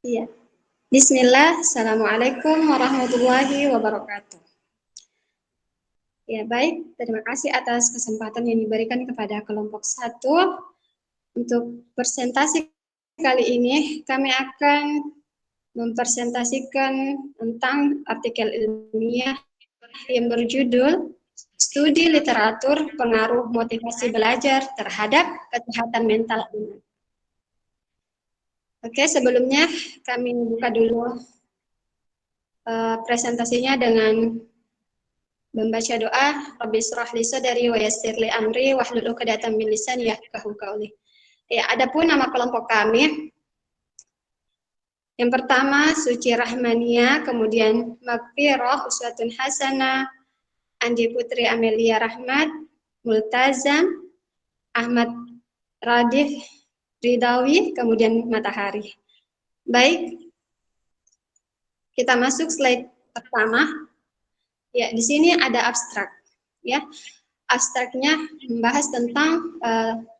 Iya. Bismillah, Assalamualaikum warahmatullahi wabarakatuh. Ya, baik. Terima kasih atas kesempatan yang diberikan kepada kelompok 1. Untuk presentasi kali ini, kami akan mempresentasikan tentang artikel ilmiah yang berjudul Studi Literatur Pengaruh Motivasi Belajar Terhadap Kesehatan Mental Anak. Oke, sebelumnya kami buka dulu presentasinya dengan membaca doa. Rabbi shrah li sadri wa yassir li amri wahlul 'uqdatam min lisani yafqahu qawli. Ya, adapun nama kelompok kami yang pertama Suci Rahmania, kemudian Magfirah Uswatun Hasanah, Andi Putri Amelia Rahmat, Multazam, Ahmad Radif Ridawi, kemudian Matahari. Baik, kita masuk slide pertama. Ya, di sini ada abstrak. Ya, abstraknya membahas tentang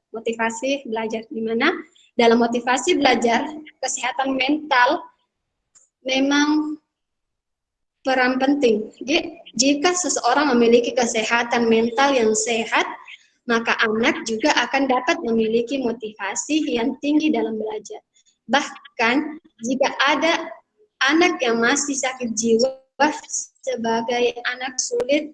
motivasi belajar, di mana dalam motivasi belajar kesehatan mental memang peran penting. Jika seseorang memiliki kesehatan mental yang sehat, maka anak juga akan dapat memiliki motivasi yang tinggi dalam belajar. Bahkan jika ada anak yang masih sakit jiwa sebagai anak sulit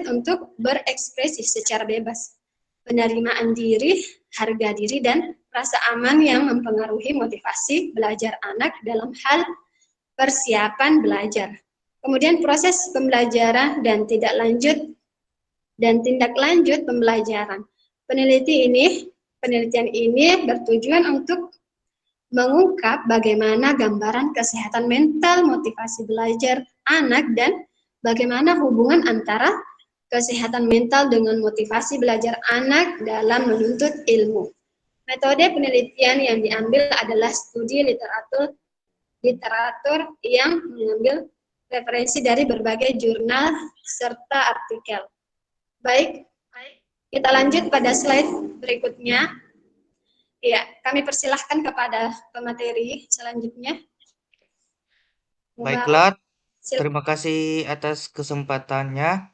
untuk berekspresi secara bebas. Penerimaan diri, harga diri, dan rasa aman yang mempengaruhi motivasi belajar anak dalam hal persiapan belajar. Kemudian proses pembelajaran dan tindak lanjut pembelajaran. Penelitian ini bertujuan untuk mengungkap bagaimana gambaran kesehatan mental motivasi belajar anak dan bagaimana hubungan antara kesehatan mental dengan motivasi belajar anak dalam menuntut ilmu. Metode penelitian yang diambil adalah studi literatur yang mengambil referensi dari berbagai jurnal serta artikel. Baik, kita lanjut pada slide berikutnya. Ya, kami persilahkan kepada pemateri selanjutnya. Baiklah, terima kasih atas kesempatannya.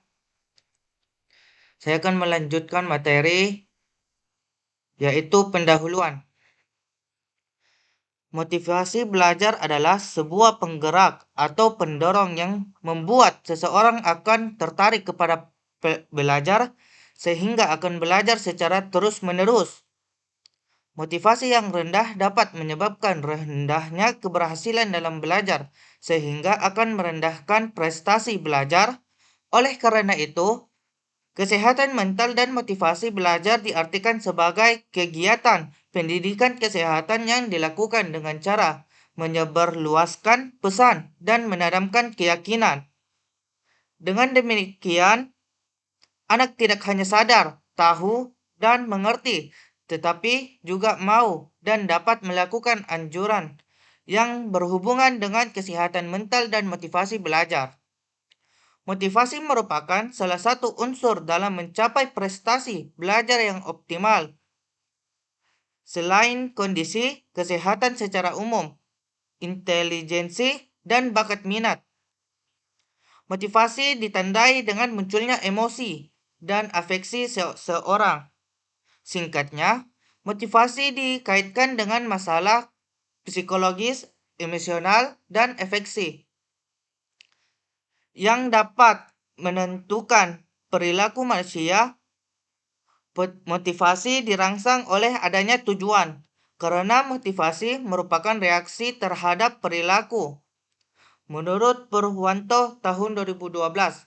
Saya akan melanjutkan materi, yaitu pendahuluan. Motivasi belajar adalah sebuah penggerak atau pendorong yang membuat seseorang akan tertarik kepada belajar sehingga akan belajar secara terus-menerus. Motivasi yang rendah dapat menyebabkan rendahnya keberhasilan dalam belajar sehingga akan merendahkan prestasi belajar. Oleh karena itu, kesehatan mental dan motivasi belajar diartikan sebagai kegiatan pendidikan kesehatan yang dilakukan dengan cara menyebarluaskan pesan dan menanamkan keyakinan. Dengan demikian, anak tidak hanya sadar, tahu, dan mengerti, tetapi juga mau dan dapat melakukan anjuran yang berhubungan dengan kesehatan mental dan motivasi belajar. Motivasi merupakan salah satu unsur dalam mencapai prestasi belajar yang optimal. Selain kondisi kesehatan secara umum, intelijensi, dan bakat minat. Motivasi ditandai dengan munculnya emosi dan afeksi seorang. Singkatnya, motivasi dikaitkan dengan masalah psikologis, emosional, dan afeksi yang dapat menentukan perilaku manusia. Motivasi dirangsang oleh adanya tujuan, karena motivasi merupakan reaksi terhadap perilaku. Menurut Purwanto tahun 2012,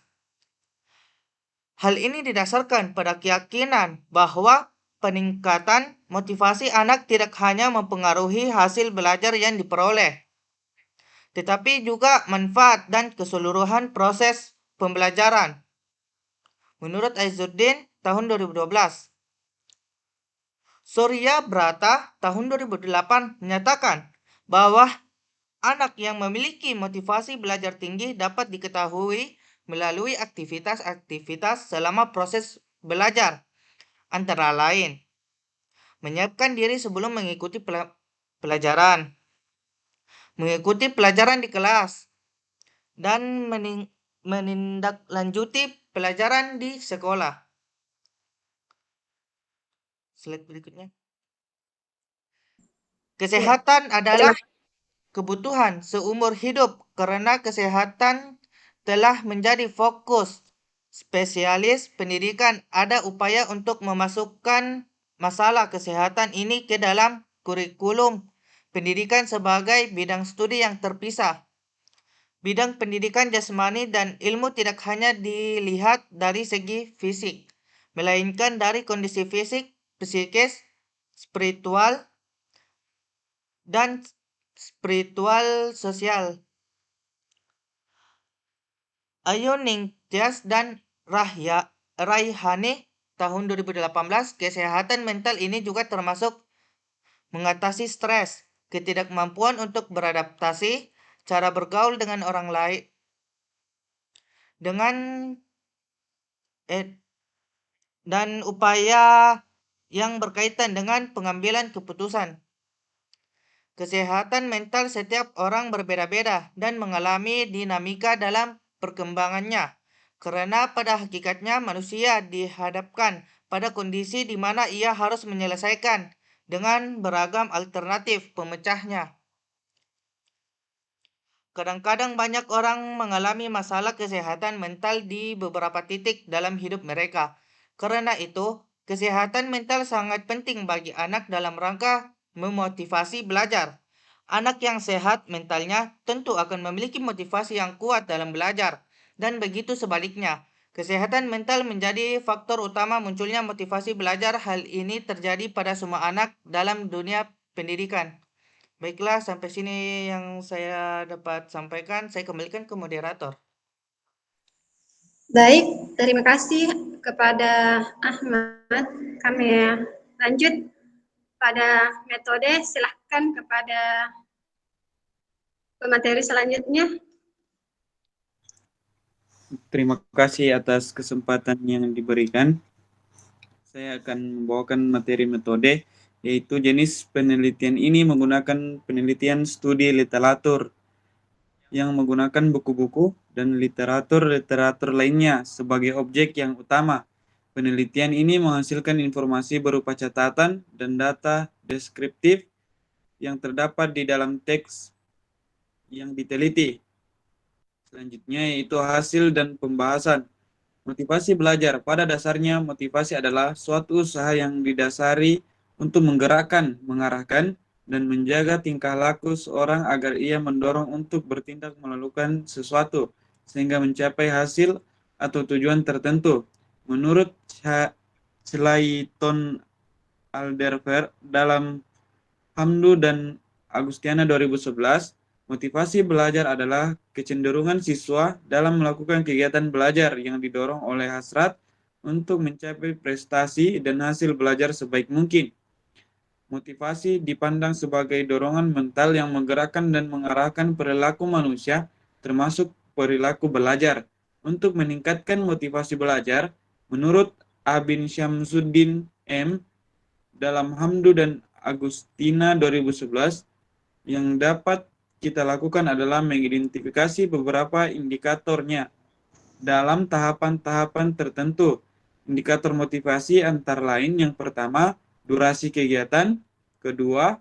hal ini didasarkan pada keyakinan bahwa peningkatan motivasi anak tidak hanya mempengaruhi hasil belajar yang diperoleh, tetapi juga manfaat dan keseluruhan proses pembelajaran. Menurut Aizuddin tahun 2012, Surya Brata tahun 2008 menyatakan bahwa anak yang memiliki motivasi belajar tinggi dapat diketahui melalui aktivitas-aktivitas selama proses belajar, antara lain menyiapkan diri sebelum mengikuti pelajaran, mengikuti pelajaran di kelas, dan menindaklanjuti pelajaran di sekolah. Slide berikutnya. Kesehatan adalah kebutuhan seumur hidup karena kesehatan telah menjadi fokus spesialis pendidikan. Ada upaya untuk memasukkan masalah kesehatan ini ke dalam kurikulum pendidikan sebagai bidang studi yang terpisah. Bidang pendidikan jasmani dan ilmu tidak hanya dilihat dari segi fisik, melainkan dari kondisi fisik, psikis, spiritual, dan spiritual sosial. Ayu Ningtyas dan Raihane tahun 2018, kesehatan mental ini juga termasuk mengatasi stres, ketidakmampuan untuk beradaptasi, cara bergaul dengan orang lain, dan upaya yang berkaitan dengan pengambilan keputusan. Kesehatan mental setiap orang berbeda-beda dan mengalami dinamika dalam perkembangannya, karena pada hakikatnya manusia dihadapkan pada kondisi di mana ia harus menyelesaikan dengan beragam alternatif pemecahnya. Kadang-kadang banyak orang mengalami masalah kesehatan mental di beberapa titik dalam hidup mereka. Karena itu, kesehatan mental sangat penting bagi anak dalam rangka memotivasi belajar. Anak yang sehat mentalnya tentu akan memiliki motivasi yang kuat dalam belajar, dan begitu sebaliknya. Kesehatan mental menjadi faktor utama munculnya motivasi belajar. Hal ini terjadi pada semua anak dalam dunia pendidikan. Baiklah, sampai sini yang saya dapat sampaikan. Saya kembalikan ke moderator. Baik, terima kasih kepada Ahmad. Kami lanjut pada metode. Silahkan kepada pemateri selanjutnya. Terima kasih atas kesempatan yang diberikan. Saya akan membawakan materi metode, yaitu jenis penelitian ini menggunakan penelitian studi literatur yang menggunakan buku-buku dan literatur lainnya sebagai objek yang utama. Penelitian ini menghasilkan informasi berupa catatan dan data deskriptif yang terdapat di dalam teks yang diteliti. Selanjutnya yaitu hasil dan pembahasan. Motivasi belajar. Pada dasarnya, motivasi adalah suatu usaha yang didasari untuk menggerakkan, mengarahkan, dan menjaga tingkah laku seorang agar ia mendorong untuk bertindak melakukan sesuatu, sehingga mencapai hasil atau tujuan tertentu. Menurut Clayton Alderfer dalam Hamdu dan Agustiana 2011, motivasi belajar adalah kecenderungan siswa dalam melakukan kegiatan belajar yang didorong oleh hasrat untuk mencapai prestasi dan hasil belajar sebaik mungkin. Motivasi dipandang sebagai dorongan mental yang menggerakkan dan mengarahkan perilaku manusia, termasuk perilaku belajar. Untuk meningkatkan motivasi belajar, menurut Abin Syamsuddin M. dalam Hamdu dan Agustina 2011, yang dapat kita lakukan adalah mengidentifikasi beberapa indikatornya dalam tahapan-tahapan tertentu. Indikator motivasi antara lain yang pertama, durasi kegiatan, kedua,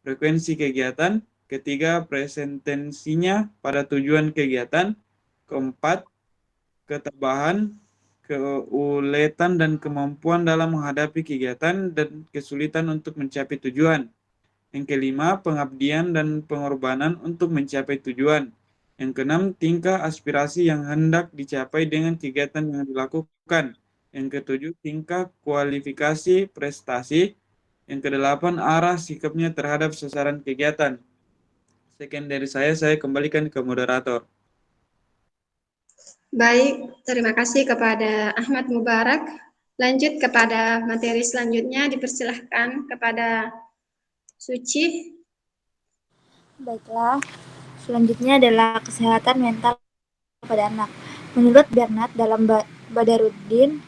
frekuensi kegiatan, ketiga, presentensinya pada tujuan kegiatan, keempat, ketabahan, keuletan dan kemampuan dalam menghadapi kegiatan dan kesulitan untuk mencapai tujuan. Yang kelima, pengabdian dan pengorbanan untuk mencapai tujuan. Yang keenam, tingkah aspirasi yang hendak dicapai dengan kegiatan yang dilakukan. Yang ketujuh, tingkah kualifikasi prestasi. Yang kedelapan, arah sikapnya terhadap sasaran kegiatan. Sekian dari saya kembalikan ke moderator. Baik, terima kasih kepada Ahmad Mubarak. Lanjut kepada materi selanjutnya, dipersilahkan kepada Suci. Baiklah, selanjutnya adalah kesehatan mental pada anak. Menurut Bernard dalam Badarudin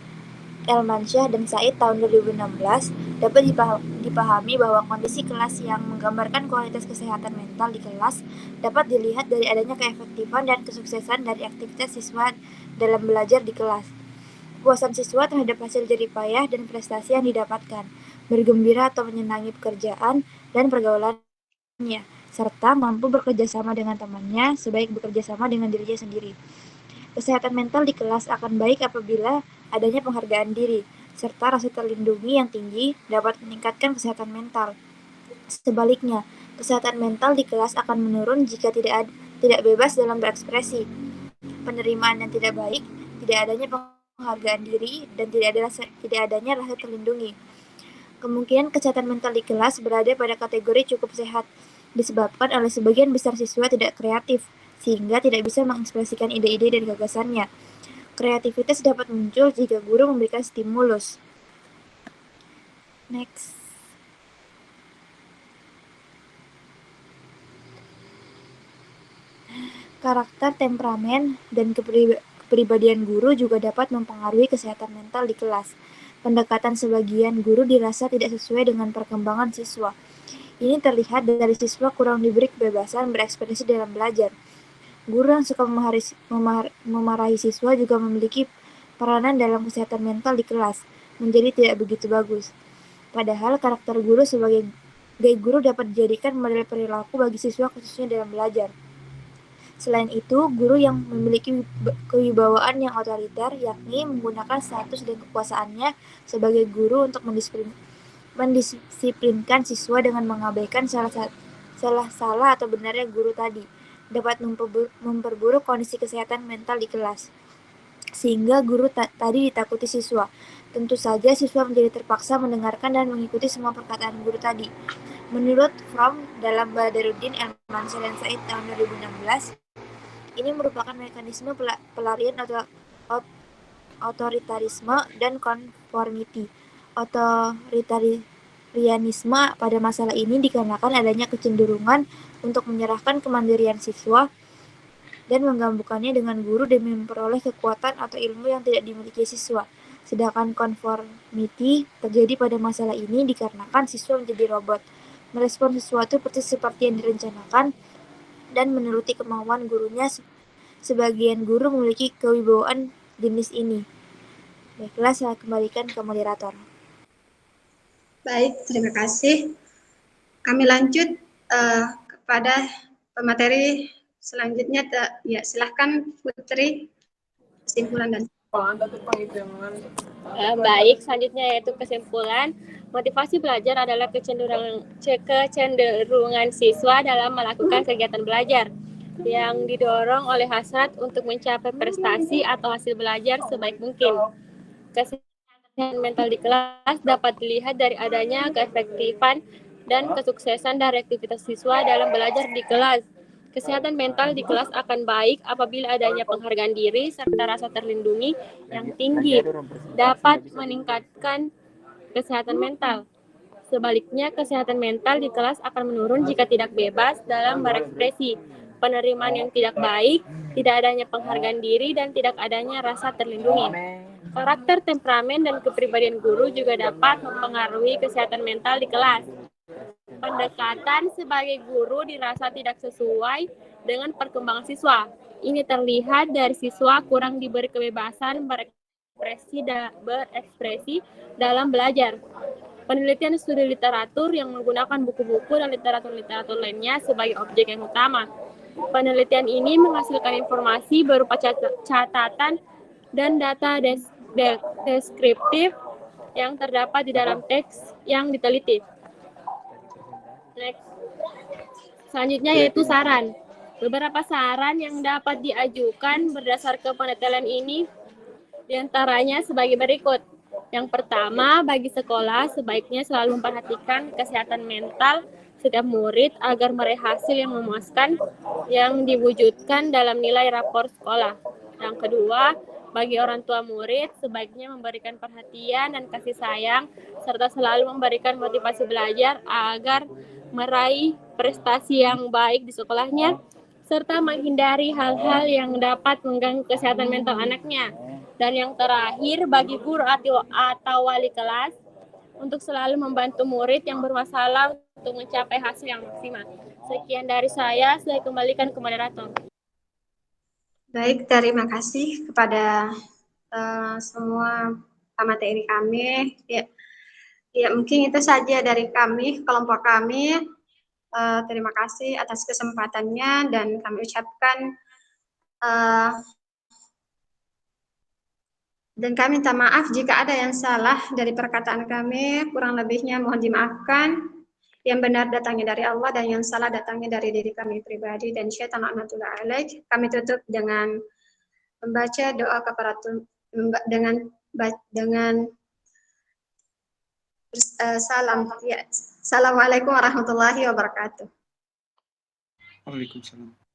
Elmansyah dan Said tahun 2016, dapat dipahami bahwa kondisi kelas yang menggambarkan kualitas kesehatan mental di kelas dapat dilihat dari adanya keefektifan dan kesuksesan dari aktivitas siswa dalam belajar di kelas. Kepuasan siswa terhadap hasil jerih payah dan prestasi yang didapatkan, bergembira atau menyenangi pekerjaan dan pergaulannya, serta mampu bekerja sama dengan temannya sebaik bekerja sama dengan dirinya sendiri. Kesehatan mental di kelas akan baik apabila adanya penghargaan diri, serta rasa terlindungi yang tinggi dapat meningkatkan kesehatan mental. Sebaliknya, kesehatan mental di kelas akan menurun jika tidak bebas dalam berekspresi, penerimaan yang tidak baik, tidak adanya penghargaan diri, dan tidak adanya rasa terlindungi. Kemungkinan kesehatan mental di kelas berada pada kategori cukup sehat, disebabkan oleh sebagian besar siswa tidak kreatif, sehingga tidak bisa mengekspresikan ide-ide dan gagasannya. Kreativitas dapat muncul jika guru memberikan stimulus. Next. Karakter, temperamen, dan kepribadian guru juga dapat mempengaruhi kesehatan mental di kelas. Pendekatan sebagian guru dirasa tidak sesuai dengan perkembangan siswa. Ini terlihat dari siswa kurang diberi kebebasan berekspresi dalam belajar. Guru yang suka memarahi siswa juga memiliki peranan dalam kesehatan mental di kelas, menjadi tidak begitu bagus. Padahal karakter guru sebagai guru dapat dijadikan model perilaku bagi siswa khususnya dalam belajar. Selain itu, guru yang memiliki kewibawaan yang otoriter, yakni menggunakan status dan kekuasaannya sebagai guru untuk mendisiplinkan siswa dengan mengabaikan salah atau benarnya guru tadi, dapat memperburuk kondisi kesehatan mental di kelas, sehingga guru tadi ditakuti siswa. Tentu saja siswa menjadi terpaksa mendengarkan dan mengikuti semua perkataan guru tadi. Menurut Fromm dalam Badaruddin, Elmansyah dan Said tahun 2016, ini merupakan mekanisme pelarian otoritarisme dan konformiti. Otoritarianisme pada masalah ini dikarenakan adanya kecenderungan untuk menyerahkan kemandirian siswa dan menggabungkannya dengan guru demi memperoleh kekuatan atau ilmu yang tidak dimiliki siswa. Sedangkan konformiti terjadi pada masalah ini dikarenakan siswa menjadi robot, merespon sesuatu seperti yang direncanakan dan menuruti kemauan gurunya. Sebagian guru memiliki kewibawaan jenis ini. Baiklah, saya kembalikan ke moderator. Baik, terima kasih. Kami lanjut kepada pemateri selanjutnya. Ya, silahkan Putri, kesimpulan dan baik, selanjutnya yaitu kesimpulan. Motivasi belajar adalah kecenderungan siswa dalam melakukan kegiatan belajar yang didorong oleh hasrat untuk mencapai prestasi atau hasil belajar sebaik mungkin. Kesehatan mental di kelas dapat dilihat dari adanya keefektifan dan kesuksesan dari aktivitas siswa dalam belajar di kelas. Kesehatan mental di kelas akan baik apabila adanya penghargaan diri serta rasa terlindungi yang tinggi dapat meningkatkan kesehatan mental. Sebaliknya, kesehatan mental di kelas akan menurun jika tidak bebas dalam berekspresi, penerimaan yang tidak baik, tidak adanya penghargaan diri, dan tidak adanya rasa terlindungi. Karakter, temperamen, dan kepribadian guru juga dapat mempengaruhi kesehatan mental di kelas. Pendekatan sebagai guru dirasa tidak sesuai dengan perkembangan siswa. Ini terlihat dari siswa kurang diberi kebebasan berekspresi dalam belajar. Penelitian studi literatur yang menggunakan buku-buku dan literatur-literatur lainnya sebagai objek yang utama. Penelitian ini menghasilkan informasi berupa catatan dan data deskriptif yang terdapat di dalam teks yang diteliti. Next. Selanjutnya yaitu saran. Beberapa saran yang dapat diajukan berdasarkan penelitian ini diantaranya sebagai berikut. Yang pertama, bagi sekolah sebaiknya selalu memperhatikan kesehatan mental setiap murid agar meraih hasil yang memuaskan yang diwujudkan dalam nilai rapor sekolah. Yang kedua, bagi orang tua murid sebaiknya memberikan perhatian dan kasih sayang serta selalu memberikan motivasi belajar agar meraih prestasi yang baik di sekolahnya serta menghindari hal-hal yang dapat mengganggu kesehatan mental anaknya. Dan yang terakhir, bagi guru atau wali kelas untuk selalu membantu murid yang bermasalah untuk mencapai hasil yang maksimal. Sekian dari saya kembalikan ke moderator. Baik, terima kasih kepada semua pemateri kami. Ya, mungkin itu saja dari kami, kelompok kami. Terima kasih atas kesempatannya dan kami ucapkan dan kami minta maaf jika ada yang salah dari perkataan kami, kurang lebihnya mohon dimaafkan. Yang benar datangnya dari Allah dan yang salah datangnya dari diri kami pribadi dan syaitan laknatullah alaih. Kami tutup dengan membaca doa kafaratul dengan salam. Ya. Assalamualaikum warahmatullahi wabarakatuh. Waalaikumsalam.